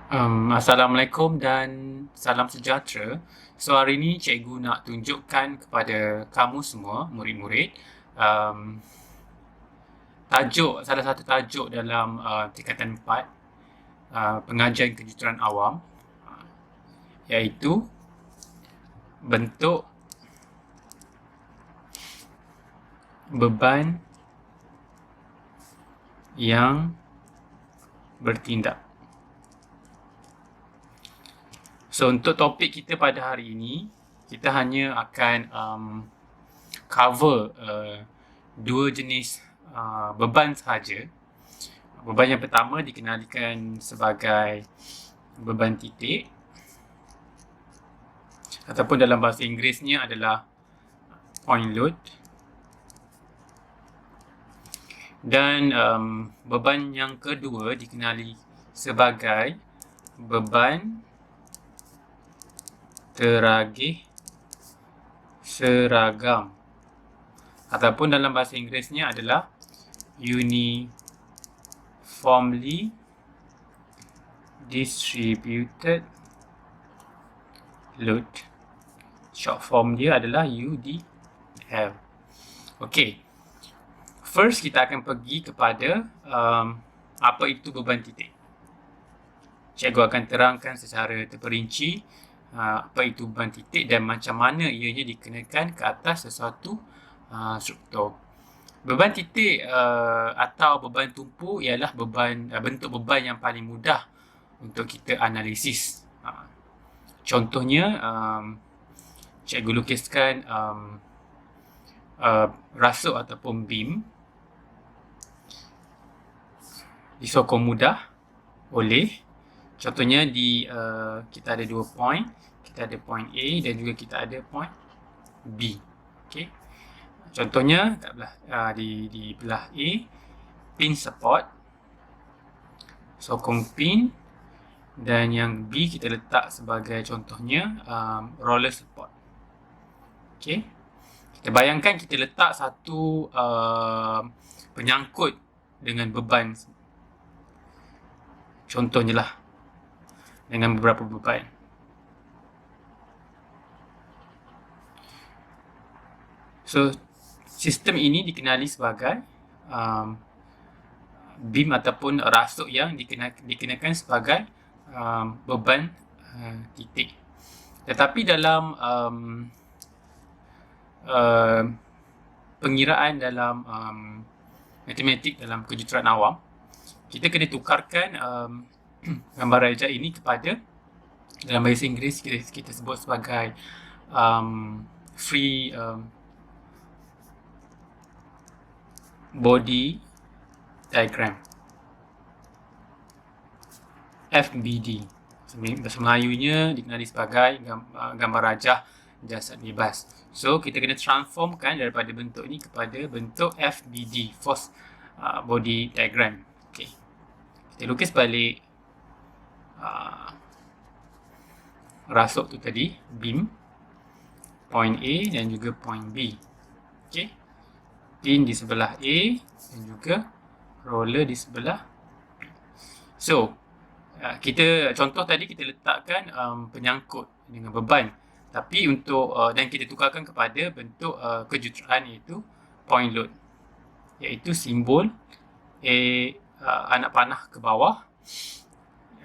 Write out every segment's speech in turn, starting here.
Assalamualaikum dan salam sejahtera. So hari ini cikgu nak tunjukkan kepada kamu semua, murid-murid, um, salah satu tajuk dalam tingkatan 4, pengajian kejuruteraan awam, iaitu bentuk beban yang bertindak. So untuk topik kita pada hari ini, kita hanya akan cover dua jenis beban sahaja. Beban yang pertama dikenalikan sebagai beban titik, ataupun dalam bahasa Inggerisnya adalah point load. Dan beban yang kedua dikenali sebagai beban teragih seragam, ataupun dalam bahasa Inggerisnya adalah uniformly distributed load. Short form dia adalah UDL. Okey. First, kita akan pergi kepada apa itu beban titik. Cikgu akan terangkan secara terperinci apa itu beban titik dan macam mana ianya dikenakan ke atas sesuatu struktur. Beban titik atau beban tumpu ialah bentuk beban yang paling mudah untuk kita analisis. Contohnya, cikgu lukiskan rasuk ataupun beam disokong mudah oleh, contohnya kita ada dua point, kita ada point A dan juga kita ada point B. Okey. Contohnya di belah A, pin support, sokong pin, dan yang B kita letak sebagai contohnya roller support. Okey. Kita bayangkan kita letak satu penyangkut dengan beban, contohnya lah dengan beberapa beban. So, sistem ini dikenali sebagai beam ataupun rasuk yang dikenakan sebagai beban titik. Tetapi dalam pengiraan dalam matematik dalam kejuruteraan awam, kita kena tukarkan gambar rajah ini kepada, dalam bahasa Inggeris kita sebut sebagai free body diagram, FBD. Bahasa Melayunya dikenali sebagai gambar rajah jasad bebas. So kita kena transformkan daripada bentuk ini kepada bentuk FBD, force body diagram. Okay. Kita lukis balik rasuk tu tadi, beam, point A dan juga point B. Okay. Pin di sebelah A dan juga roller di sebelah B. So, contoh tadi kita letakkan penyangkut dengan beban, tapi untuk dan kita tukarkan kepada bentuk kejuruteraan, iaitu point load, iaitu simbol anak panah ke bawah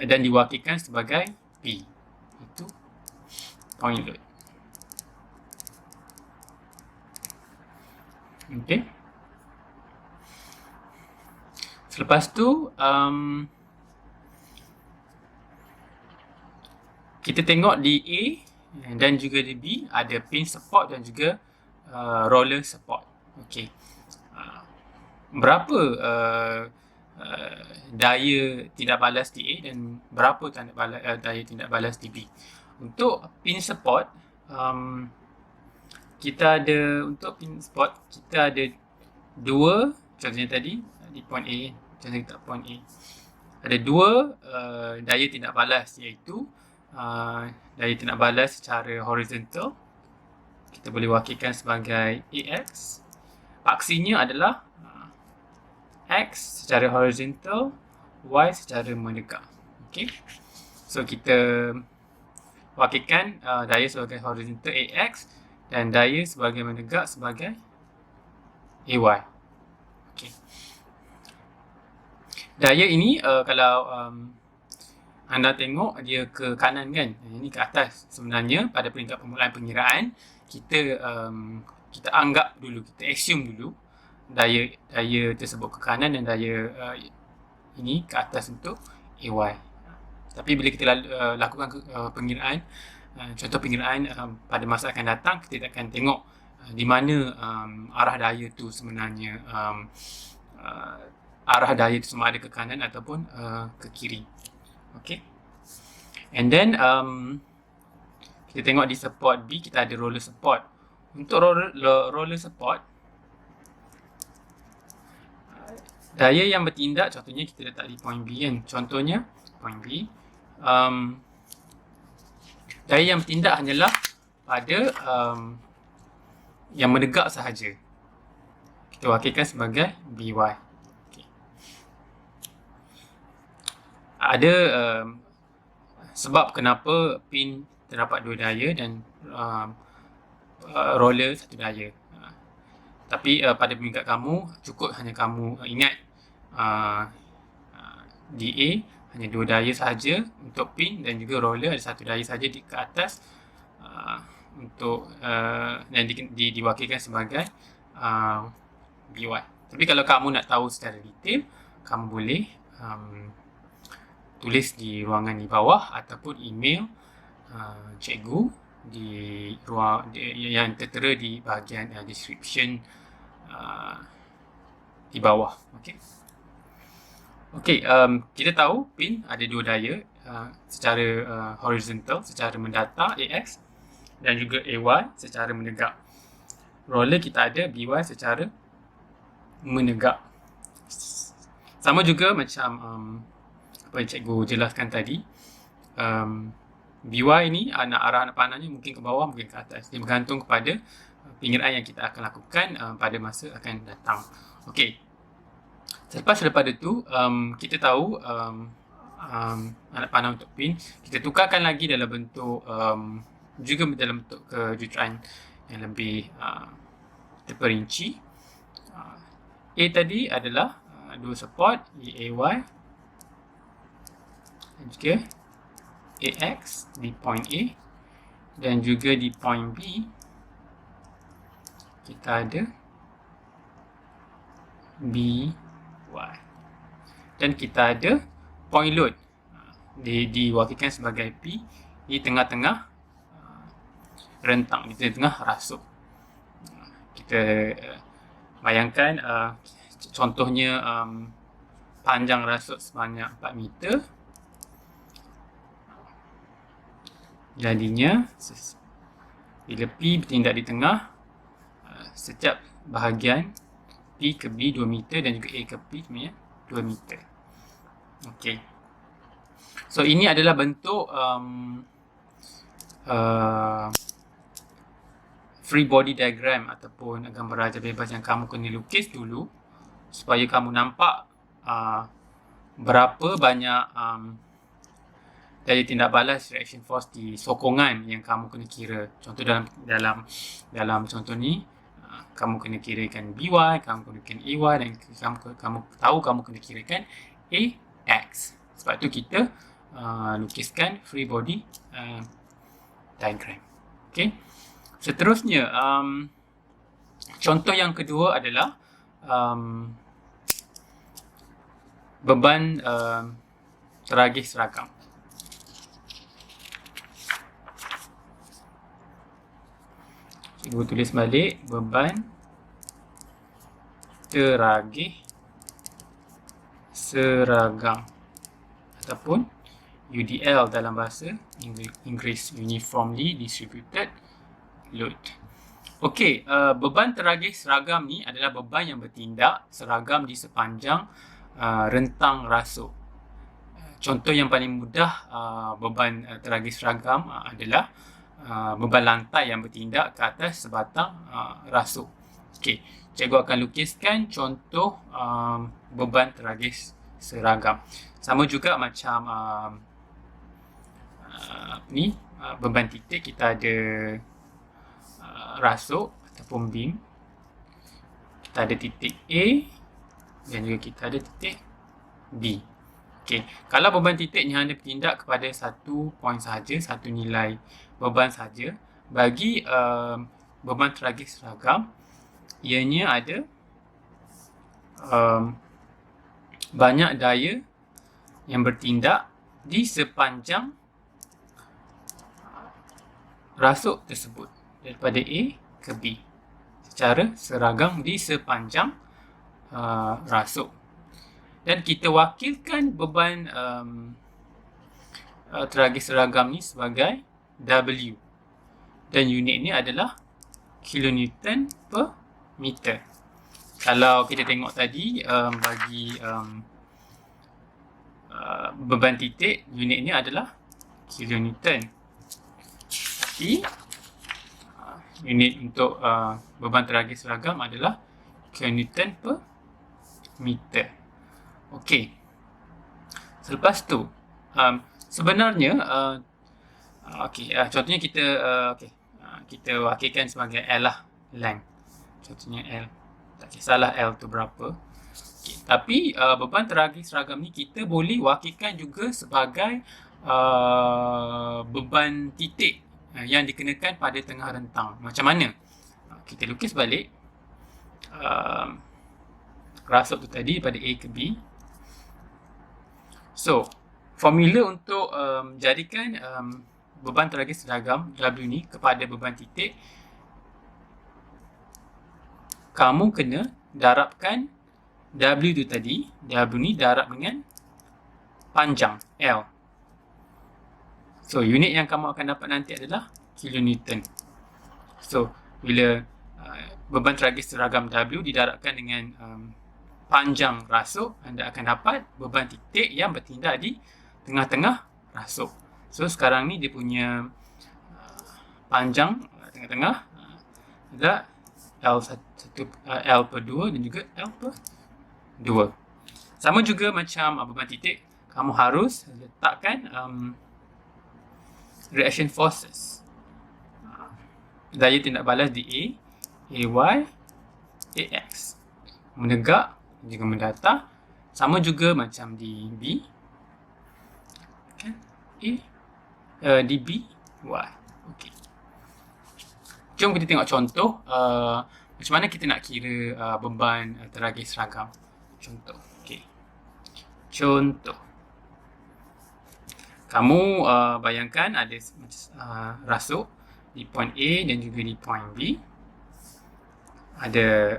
dan diwakilkan sebagai P, itu point load. Okay. Selepas tu kita tengok di A dan juga di B ada pin support dan juga roller support. Okey. Berapa daya tindak balas di A dan berapa daya tindak balas di B? Untuk pin support, kita ada dua, contohnya tadi di point A, contohnya kita point A, ada dua daya tindak balas, iaitu daya tindak balas secara horizontal, kita boleh wakilkan sebagai AX. Aksinya adalah X secara horizontal, Y secara mendekat. Okay. So kita wakilkan daya sebagai horizontal AX dan daya sebagai menegak sebagai AY. Okay. Daya ini kalau anda tengok dia ke kanan kan, ini ke atas. Sebenarnya pada peringkat permulaan pengiraan kita anggap dulu, kita assume dulu daya tersebut ke kanan dan daya ini ke atas untuk AY. Tapi bila kita lakukan pengiraan, contoh pengiraan pada masa akan datang, kita akan tengok di mana arah daya tu sebenarnya arah daya tu sama ada ke kanan ataupun ke kiri. Okay. And then kita tengok di support B kita ada roller support. Untuk roller support, daya yang bertindak contohnya kita letak di point B kan. Contohnya point B, daya yang bertindak hanyalah pada yang menegak sahaja. Kita wakilkan sebagai BY. Ada sebab kenapa pin terdapat dua daya dan roller satu daya. Tapi pada peringkat kamu, cukup hanya kamu ingat DA hanya dua daya sahaja untuk pin dan juga roller ada satu daya sahaja di ke atas untuk dan diwakilkan sebagai BY. Tapi kalau kamu nak tahu secara detail, kamu boleh tulis di ruangan di bawah ataupun email cikgu di ruang yang tertera di bahagian description di bawah. Okey, kita tahu pin ada dua daya secara horizontal, secara mendata AX dan juga AY secara menegak. Roller kita ada BY secara menegak. Sama juga macam apa yang cikgu jelaskan tadi, BY ni arah anak panahnya mungkin ke bawah, mungkin ke atas. Dia bergantung kepada pengiraan yang kita akan lakukan pada masa akan datang. Okey. Selepas daripada tu, kita tahu anak panah untuk pin, kita tukarkan lagi dalam bentuk juga dalam bentuk kejuruteraan yang lebih terperinci. A tadi adalah dua support AY dan juga AX di point A dan juga di point B kita ada BY dan kita ada point load diwakilkan sebagai P di tengah-tengah rentang, di tengah rasuk. Kita bayangkan contohnya panjang rasuk sebanyak 4 meter. Jadinya bila P bertindak di tengah, setiap bahagian P ke B 2 meter dan juga A ke P sebenarnya 2 meter. Okey. So ini adalah bentuk free body diagram ataupun gambar rajah bebas yang kamu kena lukis dulu supaya kamu nampak berapa banyak daya tindak balas reaction force di sokongan yang kamu kena kira. Contoh dalam contoh ni kamu kena kirakan BY, kamu kena kirakan AY dan kamu tahu kamu kena kirakan AX. Sebab tu kita lukiskan free body diagram. Okay. Seterusnya contoh yang kedua adalah beban teragih seragam. Cikgu tulis balik beban teragih seragam ataupun UDL dalam bahasa Inggeris, Uniformly Distributed Load. Okey, beban teragih seragam ni adalah beban yang bertindak seragam di sepanjang rentang rasuk. Contoh yang paling mudah beban teragih seragam adalah beban lantai yang bertindak ke atas sebatang rasuk. Okey, cikgu akan lukiskan contoh beban teragih seragam. Sama juga macam ni beban titik, kita ada rasuk ataupun beam. Kita ada titik A dan juga kita ada titik B. Okey, kalau beban titiknya hanya bertindak kepada satu point saja, satu nilai beban saja, bagi beban tragis seragam, ianya ada banyak daya yang bertindak di sepanjang rasuk tersebut daripada A ke B secara seragam di sepanjang rasuk. Dan kita wakilkan beban tragis seragam ni sebagai W, dan unit ni adalah kilonewton per meter. Kalau kita tengok tadi bagi beban titik, unit ni adalah kilonewton. Tapi unit untuk beban tragis seragam adalah kilonewton per meter. Okey. Selepas tu sebenarnya contohnya kita kita wakilkan sebagai L lah, length. Contohnya L. Tak kisahlah L tu berapa. Okay. Tapi beban tragis seragam ni kita boleh wakilkan juga sebagai beban titik yang dikenakan pada tengah rentang. Macam mana? Kita lukis balik rasuk tu tadi pada A ke B. So, formula untuk jadikan beban tragis seragam W ni kepada beban titik, kamu kena darabkan W tu tadi, W ni darab dengan panjang L. So, unit yang kamu akan dapat nanti adalah kilonewton. So, bila beban tragis seragam W didarabkan dengan panjang rasuk, anda akan dapat beban titik yang bertindak di tengah-tengah rasuk. So, sekarang ni dia punya panjang tengah-tengah adalah L per 2 dan juga L per 2. Sama juga macam beban titik, kamu harus letakkan reaction forces. Daya tindak balas di A, AY, AX. Menegak juga mendatar. Sama juga macam di B. Kan? Di B, Y. Okey. Jom kita tengok contoh macam mana kita nak kira beban tragis seragam. Contoh. Okey. Contoh. Kamu bayangkan ada rasuk di point A dan juga di point B. Ada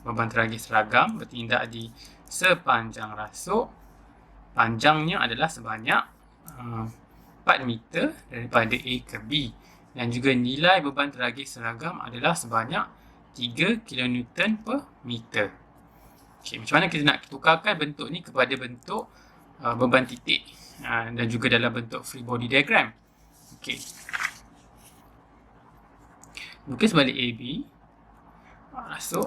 beban tragis seragam bertindak di sepanjang rasuk. Panjangnya adalah sebanyak 4 meter daripada A ke B. Dan juga nilai beban tragis seragam adalah sebanyak 3 kilonewton per meter. Okay, macam mana kita nak tukarkan bentuk ni kepada bentuk beban titik dan juga dalam bentuk free body diagram. Okay. Lukis balik AB. Rasuk.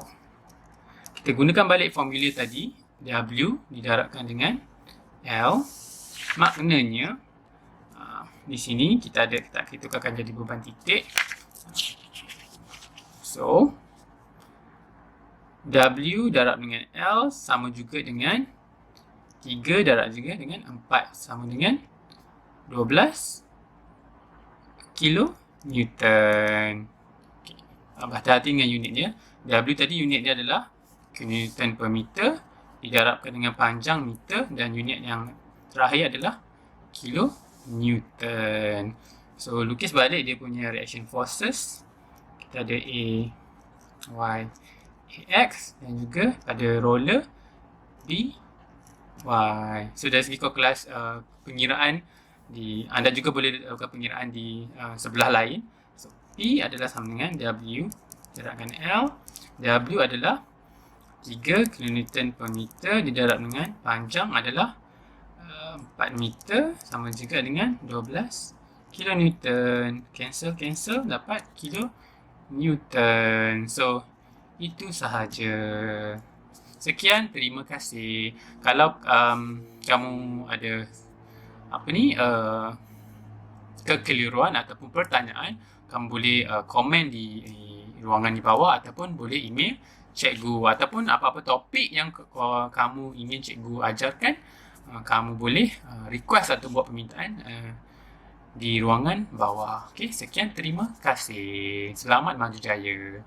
Kita gunakan balik formula tadi. W didarabkan dengan L. Maknanya di sini kita tukarkan jadi beban titik. So, W darab dengan L sama juga dengan 3 darab juga dengan 4 sama dengan 12 kilonewton. Okay. Hati-hati dengan unit dia. W tadi unit dia adalah kilonewton per meter didarabkan dengan panjang meter dan unit yang terakhir adalah kilonewton. So, lukis balik dia punya reaction forces. Kita ada A, Y, AX dan juga ada roller B, Y. So, dari segi kalkulasi pengiraan, anda juga boleh lakukan pengiraan di sebelah lain. So, P adalah sama dengan W didarabkan L. W adalah 3 kilonewton per meter didarab dengan panjang adalah 4 meter sama juga dengan 12 kilonewton. Cancel dapat kilonewton. So, itu sahaja. Sekian, terima kasih. Kalau kamu ada kekeliruan ataupun pertanyaan, kamu boleh komen di ruangan di bawah ataupun boleh email cikgu, ataupun apa-apa topik yang kamu ingin cikgu ajarkan, kamu boleh request atau buat permintaan di ruangan bawah. Okey, sekian, terima kasih. Selamat maju jaya.